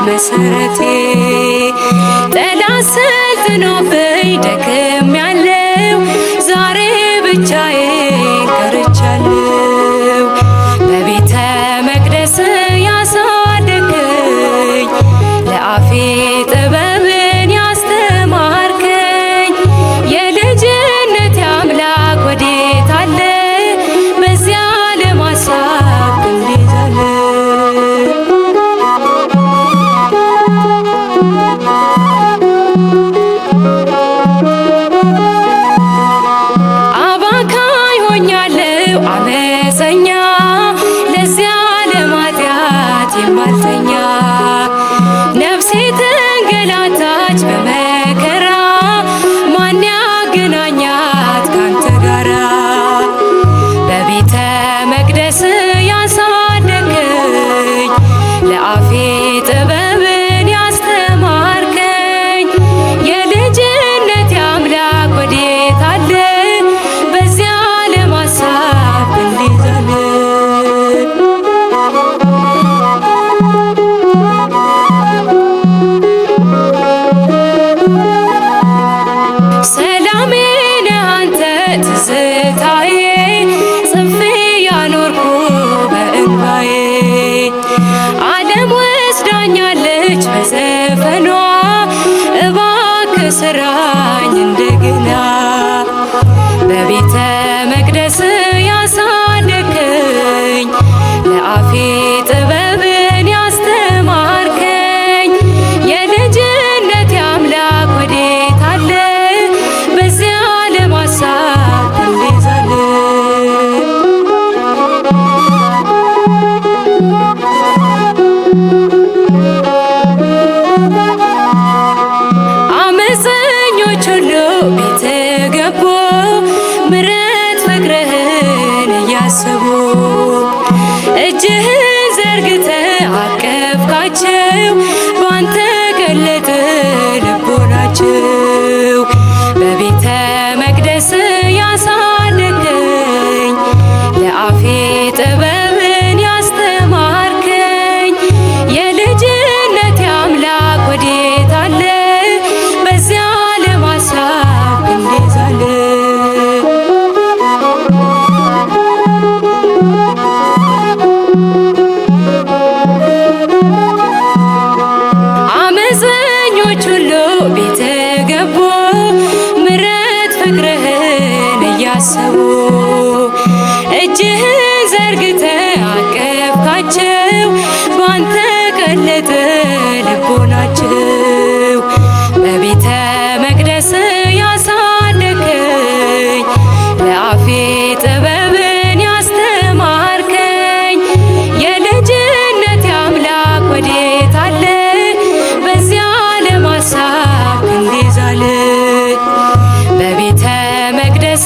መሰረቴ ጠላት ሰልጥኖብኝ ደክሜያለሁ፣ ዛሬ ብቻዬን ቀርቻለሁ። በቤተ መቅደስ ያሳደግከኝ ለአፌ ጥበብን ያስተማርከኝ የልጅነት አምላክ ወዴት አለ? በዚያ ለማሳብ እንዴት አለ? አባካኝ ሆኛለሁ አመፀኛ፣ ለዚያ ለማጥያት የማልተኛ ነፍሴ ተንገላታች በመከራ፣ ማን ያገናኛት ካንተ ጋራ? በቤተ መቅደስ ያሳደግከኝ ለአፌ ጥበብን ያስተማርከኝ የልጅነት አምላክ ወዴት አለ? በዚያ ለማሳብ እንዴት አለ? ሰላሜ ነህ አንተ ትዝታዬ፣ ጽፌ ያኖርኩ በእንባዬ። ዓለም ወስዳኛለች በዘፈኗ፣ እባክህ ስራኝ እንደገና። በቤተ መቅደስ ያሳደግከኝ ለአፌ ጥበብን ያስተማርከኝ የልጅነት አምላክ ወዴት አለ? በዚያ ለማሳብ እንዴት አለ? አመፀኞች ሁሉ ቤት ገቡ፣ ምሕረት ፍቅርህን እያሰቡ። እጅህን ዘርግተህ አቀፍካቸው፣ ባንተ ገለጠ ልቦናቸው። በቤተ መቅደስ ያሳደግከኝ ለአፌ ጥበብን ያስተማርከኝ የልጅነት አምላክ ወዴት አለ? በዚያ ለማሳብ እንዴት አለ? አመፀኞች ሁሉ ቤት ገቡ፣ ምሕረት ፍቅርህን እያሰቡ። እጅህን ዘርግተህ አቀፍካቸው፣ ባንተ ቀለጠ ልቦናቸው። በቤተ መቅደስ ያሳደግከኝ ለአፌ ጥበብን ያስተማርከኝ የልጅነት አምላክ ወዴት አለ? በዚያ ለማሳብ እንዴት አለ? በቤተ መቅደስ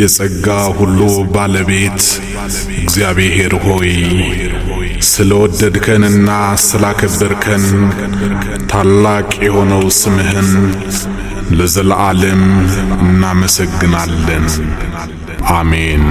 የጸጋ ሁሉ ባለቤት እግዚአብሔር ሆይ ስለወደድከንና ስላከበርከን ታላቅ የሆነው ስምህን ለዘላለም እናመሰግናለን። አሜን።